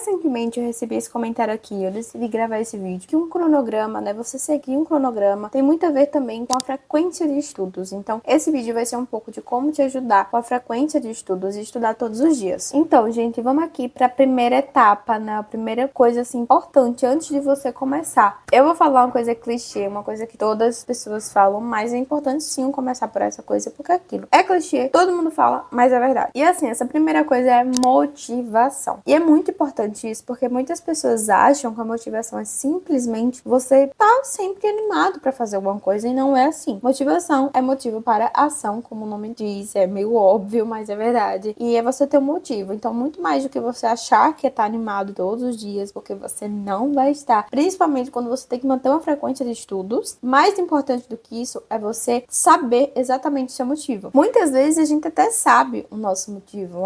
recentemente eu recebi esse comentário aqui, eu decidi gravar esse vídeo, que um cronograma, né, você seguir um cronograma tem muito a ver também com a frequência de estudos. Então, esse vídeo vai ser um pouco de como te ajudar com a frequência de estudos e estudar todos os dias. Então, gente, vamos aqui para a primeira etapa, né, a primeira coisa, assim, importante antes de você começar. Eu vou falar uma coisa clichê, uma coisa que todas as pessoas falam, mas é importante sim começar por essa coisa, porque aquilo é clichê, todo mundo fala, mas é verdade. E assim, essa primeira coisa é motivação. E é muito importante isso, porque muitas pessoas acham que a motivação é simplesmente você tá sempre animado para fazer alguma coisa, e não é assim. Motivação é motivo para ação, como o nome diz, é meio óbvio, mas é verdade. E é você ter um motivo. Então, muito mais do que você achar que tá animado todos os dias, porque você não vai estar. Principalmente quando você tem que manter uma frequência de estudos. Mais importante do que isso é você saber exatamente o seu motivo. Muitas vezes a gente até sabe o nosso motivo.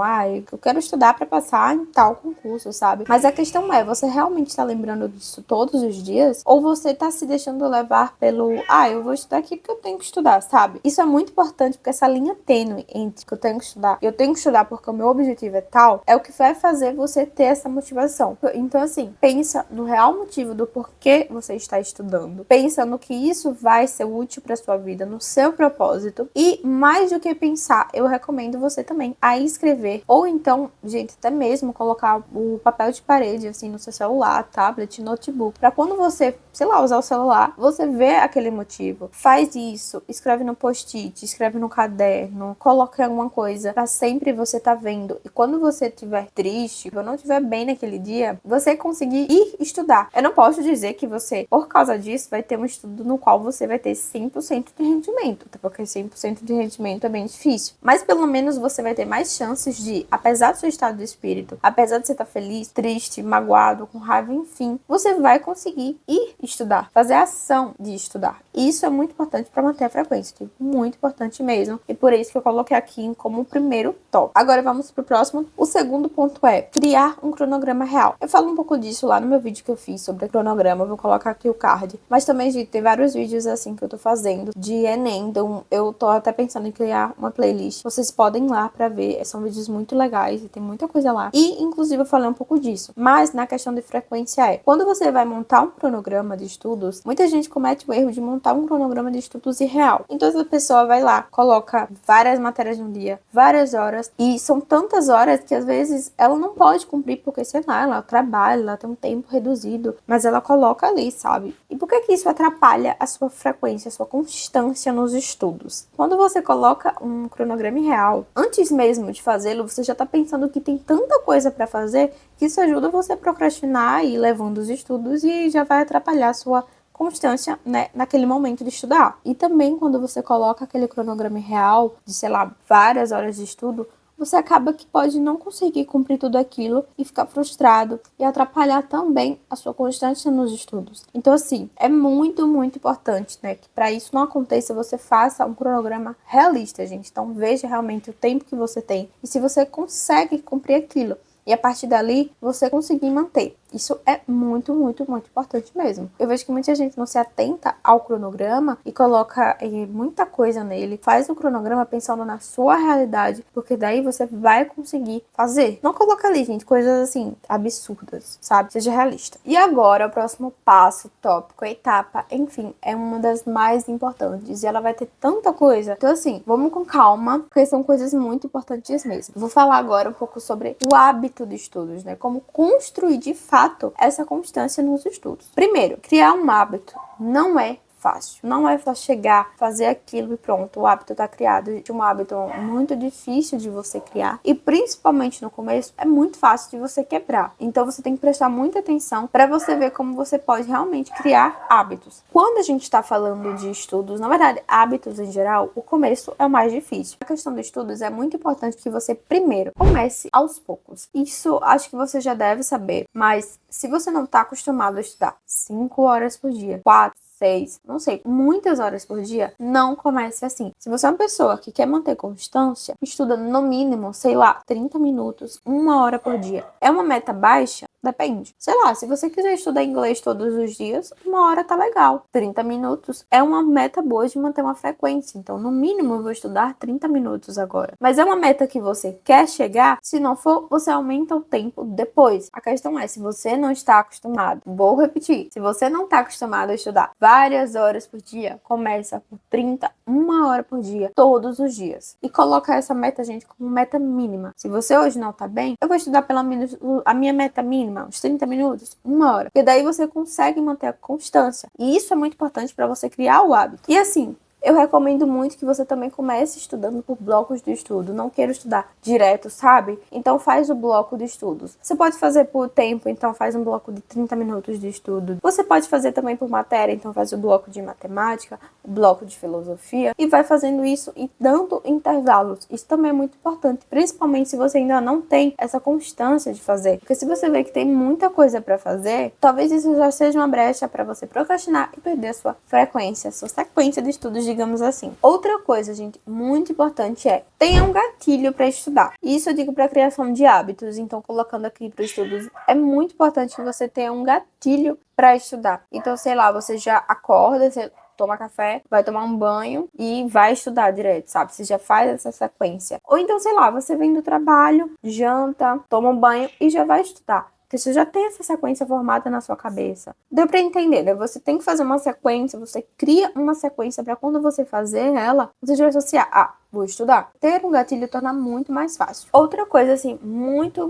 Eu quero estudar para passar em tal concurso, sabe? Mas a questão é, você realmente está lembrando disso todos os dias? Ou você tá se deixando levar pelo, eu vou estudar aqui porque eu tenho que estudar, sabe? Isso é muito importante, porque essa linha tênue entre que eu tenho que estudar e eu tenho que estudar porque o meu objetivo é tal, é o que vai fazer você ter essa motivação. Então, assim, pensa no real motivo do porquê você está estudando. Pensa no que isso vai ser útil para sua vida, no seu propósito. E mais do que pensar, eu recomendo você também a escrever, ou então, gente, até mesmo colocar o papel de parede, assim, no seu celular, tablet, notebook, para quando você, sei lá, usar o celular, você vê aquele motivo. Faz isso, escreve no post-it, escreve no caderno, coloca alguma coisa pra sempre você tá vendo. E quando você estiver triste, ou não estiver bem naquele dia, você conseguir ir estudar. Eu não posso dizer que você, por causa disso, vai ter um estudo no qual você vai ter 100% de rendimento, até porque 100% de rendimento é bem difícil. Mas pelo menos você vai ter mais chances de, apesar do seu estado de espírito, apesar de você estar feliz, triste, magoado, com raiva, enfim, você vai conseguir ir estudar, fazer a ação de estudar. E isso é muito importante para manter a frequência, muito importante mesmo. E por isso que eu coloquei aqui como o primeiro tópico. Agora vamos pro próximo. O segundo ponto é criar um cronograma real. Eu falo um pouco disso lá no meu vídeo que eu fiz sobre cronograma, eu vou colocar aqui o card. Mas também, gente, tem vários vídeos assim que eu tô fazendo de Enem, então eu tô até pensando em criar uma playlist. Vocês podem ir lá pra ver, são vídeos muito legais e tem muita coisa lá. E, inclusive, eu falei um pouco disso. Mas, na questão de frequência quando você vai montar um cronograma de estudos, muita gente comete o erro de montar um cronograma de estudos irreal. Então, essa pessoa vai lá, coloca várias matérias no dia, várias horas, e são tantas horas que, às vezes, ela não pode cumprir, porque, sei lá, ela trabalha, ela tem um tempo reduzido, mas ela coloca ali, sabe? E por que isso atrapalha a sua frequência, a sua constância nos estudos? Quando você coloca um cronograma real, antes mesmo de fazê-lo, você já tá pensando que tem tanta coisa para fazer que isso ajuda você a procrastinar e ir levando os estudos e já vai atrapalhar a sua constância, né, naquele momento de estudar. E também quando você coloca aquele cronograma real de, sei lá, várias horas de estudo, você acaba que pode não conseguir cumprir tudo aquilo e ficar frustrado e atrapalhar também a sua constância nos estudos. Então, assim, é muito, muito importante, né, que para isso não aconteça, você faça um cronograma realista, gente. Então, veja realmente o tempo que você tem e se você consegue cumprir aquilo. E a partir dali, você conseguir manter. Isso é muito, muito, muito importante mesmo. Eu vejo que muita gente não se atenta ao cronograma e coloca muita coisa nele. Faz o cronograma pensando na sua realidade, porque daí você vai conseguir fazer. Não coloca ali, gente, coisas assim, absurdas, sabe? Seja realista. E agora, o próximo passo, tópico, etapa, enfim, é uma das mais importantes. E ela vai ter tanta coisa. Então, assim, vamos com calma, porque são coisas muito importantes mesmo. Vou falar agora um pouco sobre o hábito de estudos, né? Como construir de fato essa constância nos estudos. Primeiro, criar um hábito não é fácil. Não é só chegar, fazer aquilo e pronto, o hábito tá criado. É um hábito muito difícil de você criar e principalmente no começo é muito fácil de você quebrar. Então você tem que prestar muita atenção para você ver como você pode realmente criar hábitos. Quando a gente está falando de estudos, na verdade, hábitos em geral, o começo é o mais difícil. A questão dos estudos é muito importante que você primeiro comece aos poucos. Isso acho que você já deve saber, mas se você não está acostumado a estudar 5 horas por dia, 4, 6, não sei, muitas horas por dia, não comece assim. Se você é uma pessoa que quer manter constância, estuda no mínimo, sei lá, 30 minutos, 1 hora por dia. É uma meta baixa? Depende. Sei lá, se você quiser estudar inglês todos os dias, 1 hora tá legal. 30 minutos é uma meta boa de manter uma frequência. Então, no mínimo, eu vou estudar 30 minutos agora. Mas é uma meta que você quer chegar? Se não for, você aumenta o tempo depois. A questão é, se você não está acostumado, vou repetir, se você não está acostumado a estudar várias horas por dia, começa por 30, 1 hora por dia, todos os dias. E coloca essa meta, gente, como meta mínima. Se você hoje não tá bem, eu vou estudar pelo menos a minha meta mínima, uns 30 minutos, 1 hora. Porque daí você consegue manter a constância. E isso é muito importante para você criar o hábito. E assim, eu recomendo muito que você também comece estudando por blocos de estudo. Não quero estudar direto, sabe? Então faz o bloco de estudos. Você pode fazer por tempo, então faz um bloco de 30 minutos de estudo. Você pode fazer também por matéria, então faz o bloco de matemática, o bloco de filosofia. E vai fazendo isso e dando intervalos. Isso também é muito importante, principalmente se você ainda não tem essa constância de fazer. Porque se você vê que tem muita coisa para fazer, talvez isso já seja uma brecha para você procrastinar e perder a sua frequência, a sua sequência de estudos, digamos assim. Outra coisa, gente, muito importante é tenha um gatilho para estudar. Isso eu digo para a criação de hábitos. Então, colocando aqui para estudos, é muito importante que você tenha um gatilho para estudar. Então, sei lá, você já acorda, você toma café, vai tomar um banho e vai estudar direto, sabe? Você já faz essa sequência. Ou então, sei lá, você vem do trabalho, janta, toma um banho e já vai estudar. Porque você já tem essa sequência formada na sua cabeça. Deu pra entender, né? Você tem que fazer uma sequência, você cria uma sequência pra quando você fazer ela, você já vai associar, vou estudar. Ter um gatilho torna muito mais fácil. Outra coisa, assim, muito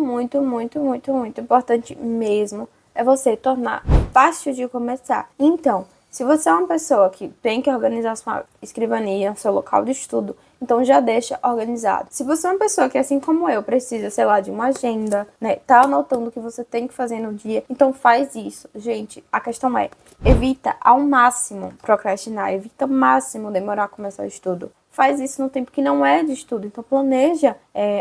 importante mesmo, é você tornar fácil de começar. Então, se você é uma pessoa que tem que organizar sua escrivaninha, seu local de estudo, então já deixa organizado. Se você é uma pessoa que, assim como eu, precisa, sei lá, de uma agenda, né? Tá anotando o que você tem que fazer no dia, então faz isso. Gente, a questão é, evita ao máximo procrastinar, evita ao máximo demorar a começar o estudo. Faz isso no tempo que não é de estudo. Então, planeja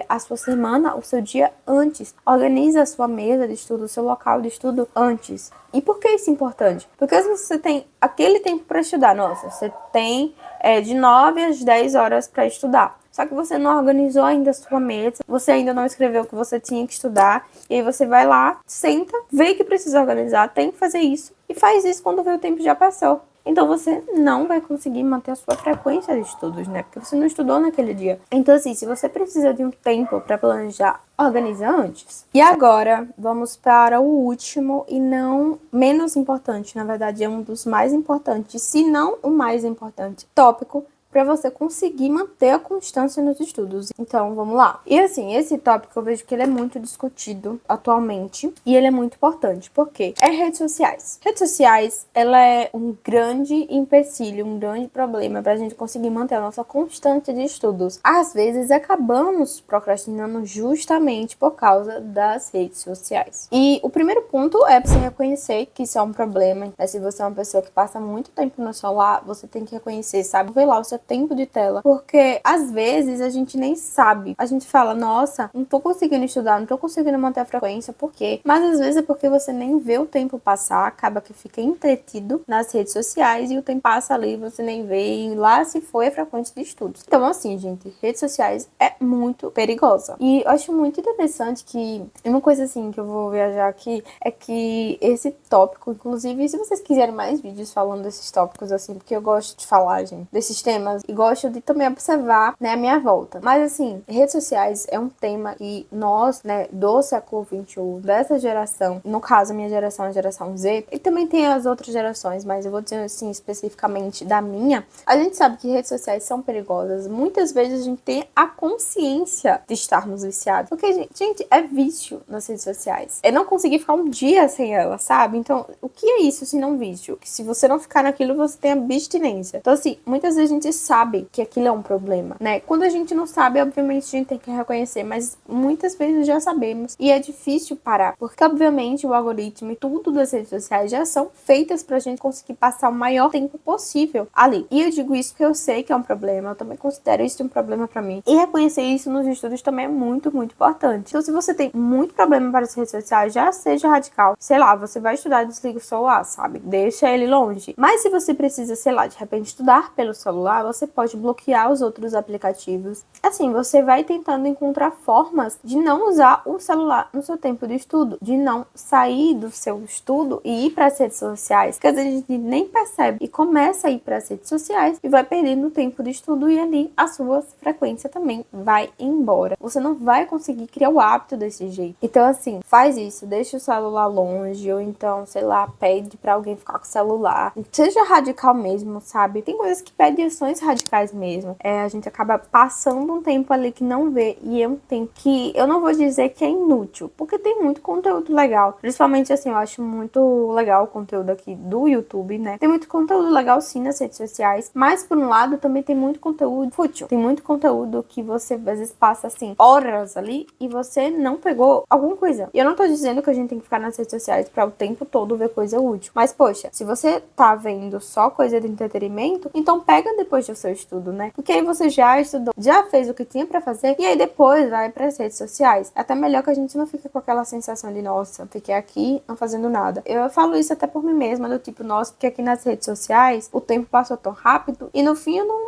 a sua semana, o seu dia antes. Organiza a sua mesa de estudo, o seu local de estudo antes. E por que isso é importante? Porque às vezes você tem aquele tempo para estudar. Nossa, você tem de 9 às 10 horas para estudar. Só que você não organizou ainda a sua mesa, você ainda não escreveu o que você tinha que estudar. E aí você vai lá, senta, vê que precisa organizar, tem que fazer isso. E faz isso quando vê o tempo já passou. Então você não vai conseguir manter a sua frequência de estudos, né? Porque você não estudou naquele dia. Então, assim, se você precisa de um tempo para planejar, organiza antes. E agora, vamos para o último e não menos importante. Na verdade, é um dos mais importantes, se não o mais importante, tópico para você conseguir manter a constância nos estudos. Então, vamos lá. E assim, esse tópico eu vejo que ele é muito discutido atualmente e ele é muito importante. Por quê? É redes sociais. Redes sociais, ela é um grande empecilho, um grande problema para a gente conseguir manter a nossa constância de estudos. Às vezes, acabamos procrastinando justamente por causa das redes sociais. E o primeiro ponto é você reconhecer que isso é um problema. Se você é uma pessoa que passa muito tempo no celular, você tem que reconhecer, sabe? Ver lá o seu tempo de tela, porque às vezes a gente nem sabe. A gente fala, nossa, não tô conseguindo estudar, não tô conseguindo manter a frequência, por quê? Mas às vezes é porque você nem vê o tempo passar, acaba que fica entretido nas redes sociais e o tempo passa ali, você nem vê, e lá se foi a frequência de estudos. Então assim, gente, redes sociais é muito perigosa. E eu acho muito interessante que uma coisa assim que eu vou viajar aqui é que esse tópico, inclusive, se vocês quiserem mais vídeos falando desses tópicos assim, porque eu gosto de falar, gente, desses temas e gosto de também observar, né, a minha volta. Mas assim, redes sociais é um tema que nós, né, do século XXI, dessa geração, no caso a minha geração é a geração Z, e também tem as outras gerações, mas eu vou dizer assim, especificamente da minha, a gente sabe que redes sociais são perigosas. Muitas vezes a gente tem a consciência de estarmos viciados, porque, gente, é vício nas redes sociais. É não conseguir ficar um dia sem ela, sabe? Então, o que é isso se não vício? Que se você não ficar naquilo, você tem abstinência. Então, assim, muitas vezes a gente sabe que aquilo é um problema, né? Quando a gente não sabe, obviamente a gente tem que reconhecer, mas muitas vezes já sabemos e é difícil parar, porque obviamente o algoritmo e tudo das redes sociais já são feitas pra gente conseguir passar o maior tempo possível ali. E eu digo isso porque eu sei que é um problema, eu também considero isso um problema pra mim. E reconhecer isso nos estudos também é muito, muito importante. Então, se você tem muito problema para as redes sociais, já seja radical. Sei lá, você vai estudar, desliga o celular, sabe? Deixa ele longe. Mas se você precisa, sei lá, de repente estudar pelo celular, você pode bloquear os outros aplicativos. Assim, você vai tentando encontrar formas de não usar o celular no seu tempo de estudo, de não sair do seu estudo e ir para as redes sociais, que às vezes a gente nem percebe e começa a ir para as redes sociais e vai perdendo o tempo de estudo e ali a sua frequência também vai embora. Você não vai conseguir criar o hábito desse jeito. Então, assim, faz isso, deixa o celular longe, ou então, sei lá, pede pra alguém ficar com o celular. Seja radical mesmo, sabe? Tem coisas que pedem ações radicais mesmo. A gente acaba passando um tempo ali que não vê, e é um tempo que eu não vou dizer que é inútil, porque tem muito conteúdo legal. Principalmente, assim, eu acho muito legal o conteúdo aqui do YouTube, né? Tem muito conteúdo legal sim nas redes sociais, mas por um lado também tem muito conteúdo fútil. Tem muito conteúdo que você às vezes passa, assim, horas ali e você não pegou alguma coisa. E eu não tô dizendo que a gente tem que ficar nas redes sociais pra o tempo todo ver coisa útil. Mas, poxa, se você tá vendo só coisa de entretenimento, então pega depois do seu estudo, né? Porque aí você já estudou, já fez o que tinha pra fazer, e aí depois vai pras redes sociais. É até melhor que a gente não fique com aquela sensação de, nossa, fiquei aqui não fazendo nada. Eu falo isso até por mim mesma, do tipo, nossa, porque aqui nas redes sociais o tempo passou tão rápido e no fim eu não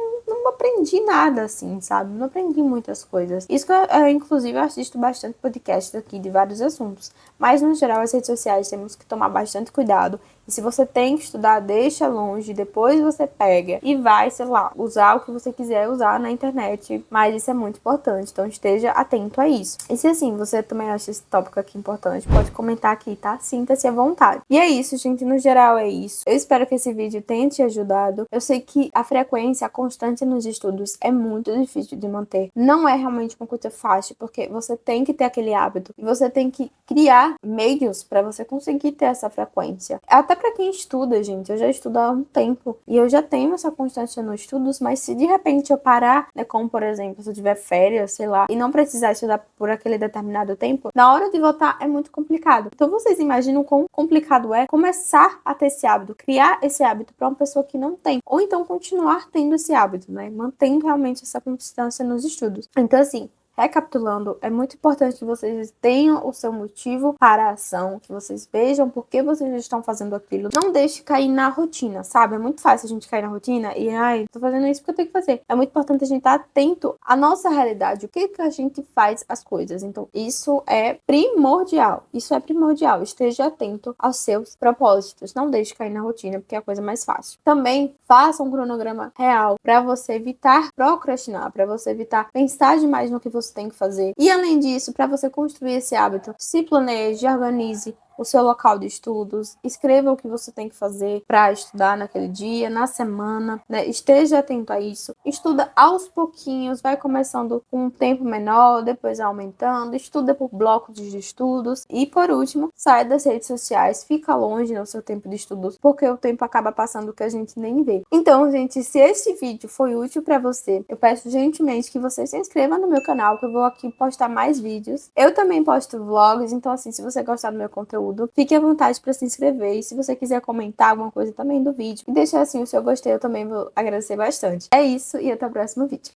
aprendi nada, assim, sabe? Não aprendi muitas coisas. Isso que inclusive, eu assisto bastante podcasts aqui de vários assuntos. Mas, no geral, as redes sociais temos que tomar bastante cuidado. E se você tem que estudar, deixa longe, depois você pega e vai, sei lá, usar o que você quiser usar na internet. Mas isso é muito importante, então esteja atento a isso. E se assim, você também acha esse tópico aqui importante, pode comentar aqui, tá? Sinta-se à vontade. E é isso, gente, no geral é isso. Eu espero que esse vídeo tenha te ajudado. Eu sei que a frequência, a constância nos estudos é muito difícil de manter. Não é realmente uma coisa fácil, porque você tem que ter aquele hábito. E você tem que criar meios para você conseguir ter essa frequência. Até para quem estuda, gente, eu já estudo há um tempo e eu já tenho essa constância nos estudos, mas se de repente eu parar, né, como por exemplo, se eu tiver férias, sei lá, e não precisar estudar por aquele determinado tempo, na hora de voltar é muito complicado. Então vocês imaginam quão complicado é começar a ter esse hábito, criar esse hábito para uma pessoa que não tem, ou então continuar tendo esse hábito, né, mantendo realmente essa constância nos estudos. Então assim, recapitulando, é muito importante que vocês tenham o seu motivo para a ação, que vocês vejam por que vocês estão fazendo aquilo. Não deixe cair na rotina, sabe? É muito fácil a gente cair na rotina e, tô fazendo isso porque eu tenho que fazer. É muito importante a gente estar atento à nossa realidade, o que a gente faz as coisas. Então, isso é primordial. Isso é primordial. Esteja atento aos seus propósitos. Não deixe cair na rotina, porque é a coisa mais fácil. Também, faça um cronograma real para você evitar procrastinar, para você evitar pensar demais no que você tem que fazer. E além disso, para você construir esse hábito, se planeje, organize o seu local de estudos, escreva o que você tem que fazer para estudar naquele dia, na semana, né? Esteja atento a isso. Estuda aos pouquinhos, vai começando com um tempo menor, depois aumentando, estuda por blocos de estudos e, por último, sai das redes sociais, fica longe no seu tempo de estudos, porque o tempo acaba passando que a gente nem vê. Então, gente, se esse vídeo foi útil para você, eu peço gentilmente que você se inscreva no meu canal, que eu vou aqui postar mais vídeos. Eu também posto vlogs, então assim, se você gostar do meu conteúdo, fique à vontade para se inscrever. E se você quiser comentar alguma coisa também do vídeo e deixar assim o seu gostei, eu também vou agradecer bastante. É isso e até o próximo vídeo.